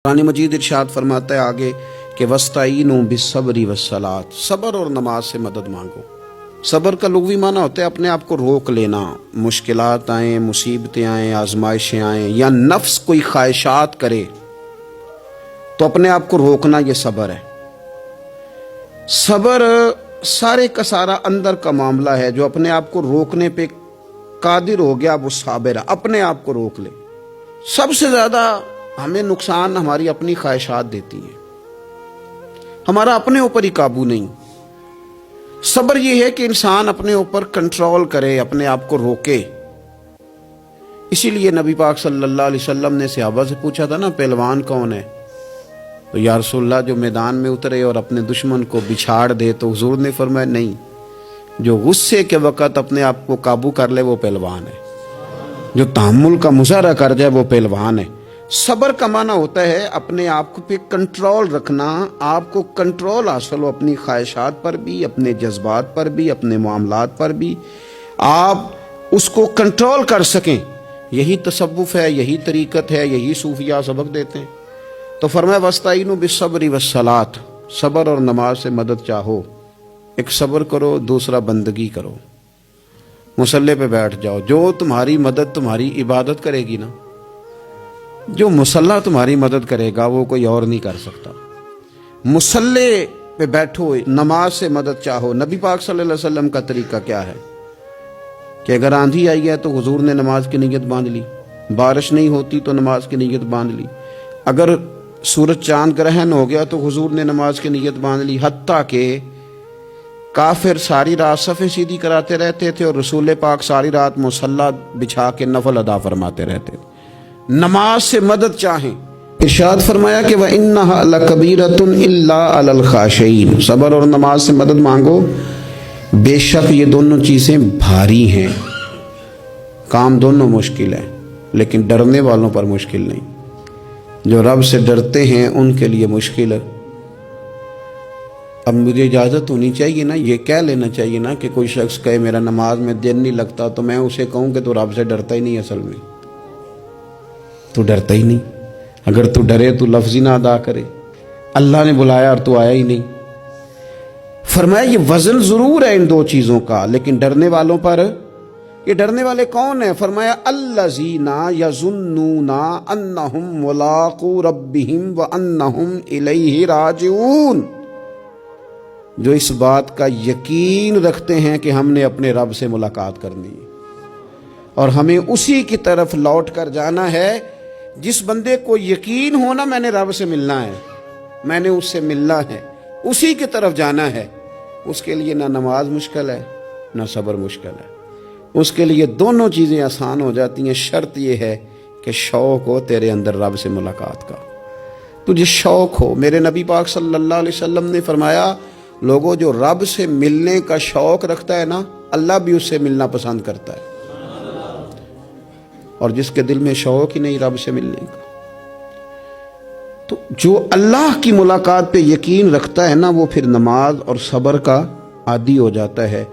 قرآن مجید ارشاد فرماتا ہے آگے کہ وَاسْتَعِینُوا بِالصَّبْرِ وَالصَّلَاةِ، صبر اور نماز سے مدد مانگو۔ صبر کا لغوی معنی ہوتا ہے اپنے آپ کو روک لینا، مشکلات آئیں، مصیبتیں آئیں، آزمائشیں آئیں یا نفس کوئی خواہشات کرے تو اپنے آپ کو روکنا، یہ صبر ہے۔ صبر سارے کا سارا اندر کا معاملہ ہے، جو اپنے آپ کو روکنے پہ قادر ہو گیا وہ صابر ہے، اپنے آپ کو روک لے۔ سب سے زیادہ ہمیں نقصان ہماری اپنی خواہشات دیتی ہیں، ہمارا اپنے اوپر ہی قابو نہیں۔ صبر یہ ہے کہ انسان اپنے اوپر کنٹرول کرے، اپنے آپ کو روکے۔ اسی لیے نبی پاک صلی اللہ علیہ وسلم نے صحابہ سے پوچھا تھا نا، پہلوان کون ہے؟ تو یا رسول اللہ جو میدان میں اترے اور اپنے دشمن کو بچھاڑ دے، تو حضور نے فرمایا نہیں، جو غصے کے وقت اپنے آپ کو قابو کر لے وہ پہلوان ہے، جو تحمل کا مظاہرہ کر جائے وہ پہلوان ہے۔ صبر کا معنی ہوتا ہے اپنے آپ پہ کنٹرول رکھنا، آپ کو کنٹرول حاصل ہو اپنی خواہشات پر بھی، اپنے جذبات پر بھی، اپنے معاملات پر بھی، آپ اس کو کنٹرول کر سکیں۔ یہی تصوف ہے، یہی طریقت ہے، یہی صوفیاء سبق دیتے ہیں۔ تو فرمایا وَاسْتَعِینُوا بِالصَّبْرِ وَالصَّلَاةِ، صبر اور نماز سے مدد چاہو۔ ایک صبر کرو، دوسرا بندگی کرو، مصلی پہ بیٹھ جاؤ۔ جو تمہاری مدد تمہاری عبادت کرے گی نا، جو مصلی تمہاری مدد کرے گا وہ کوئی اور نہیں کر سکتا۔ مصلی پہ بیٹھو، نماز سے مدد چاہو۔ نبی پاک صلی اللہ علیہ وسلم کا طریقہ کیا ہے کہ اگر آندھی آئی ہے تو حضور نے نماز کی نیت باندھ لی، بارش نہیں ہوتی تو نماز کی نیت باندھ لی، اگر سورج چاند گرہن ہو گیا تو حضور نے نماز کی نیت باندھ لی، حتیٰ کہ کافر ساری رات صفیں سیدھی کراتے رہتے تھے اور رسول پاک ساری رات مصلی بچھا کے نفل ادا فرماتے رہتے تھے۔ نماز سے مدد چاہیں۔ ارشاد فرمایا کہ وَإِنَّهَا لَكَبِيرَةٌ إِلَّا عَلَى الْخَاشِعِينَ، صبر اور نماز سے مدد مانگو، بے شک یہ دونوں چیزیں بھاری ہیں، کام دونوں مشکل ہے، لیکن ڈرنے والوں پر مشکل نہیں۔ جو رب سے ڈرتے ہیں ان کے لیے مشکل ہے۔ اب مجھے اجازت ہونی چاہیے نا، یہ کہہ لینا چاہیے نا کہ کوئی شخص کہے میرا نماز میں دن نہیں لگتا، تو میں اسے کہوں کہ تو رب سے ڈرتا ہی نہیں، اصل میں تو ڈرتا ہی نہیں۔ اگر تو ڈرے تو لفظ ہی نہ ادا کرے، اللہ نے بلایا اور تو آیا ہی نہیں۔ فرمایا یہ وزن ضرور ہے ان دو چیزوں کا، لیکن ڈرنے والوں پر، یہ ڈرنے والے کون ہیں؟ فرمایا الذین یظنون انہم ملاقو ربہم وانہم الیہ راجعون، جو اس بات کا یقین رکھتے ہیں کہ ہم نے اپنے رب سے ملاقات کرنی ہے اور ہمیں اسی کی طرف لوٹ کر جانا ہے۔ جس بندے کو یقین ہونا میں نے رب سے ملنا ہے، میں نے اس سے ملنا ہے، اسی کی طرف جانا ہے، اس کے لیے نہ نماز مشکل ہے نہ صبر مشکل ہے، اس کے لیے دونوں چیزیں آسان ہو جاتی ہیں۔ شرط یہ ہے کہ شوق ہو تیرے اندر رب سے ملاقات کا، تجھے شوق ہو۔ میرے نبی پاک صلی اللہ علیہ وسلم نے فرمایا لوگوں جو رب سے ملنے کا شوق رکھتا ہے نا، اللہ بھی اس سے ملنا پسند کرتا ہے، اور جس کے دل میں شوق ہی نہیں رب سے ملنے کا، تو جو اللہ کی ملاقات پہ یقین رکھتا ہے نا، وہ پھر نماز اور صبر کا عادی ہو جاتا ہے۔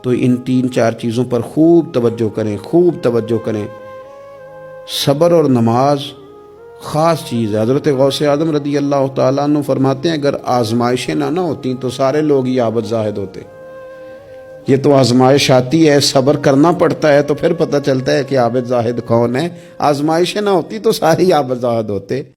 تو ان تین چار چیزوں پر خوب توجہ کریں، خوب توجہ کریں۔ صبر اور نماز خاص چیز ہے۔ حضرت غوث اعظم رضی اللہ تعالیٰ عنہ فرماتے ہیں اگر آزمائشیں نہ ہوتی تو سارے لوگ ہی عابد زاہد ہوتے۔ یہ تو آزمائش آتی ہے، صبر کرنا پڑتا ہے، تو پھر پتہ چلتا ہے کہ عابد زاہد کون ہے۔ آزمائشیں نہ ہوتی تو سارے عابد زاہد ہوتے۔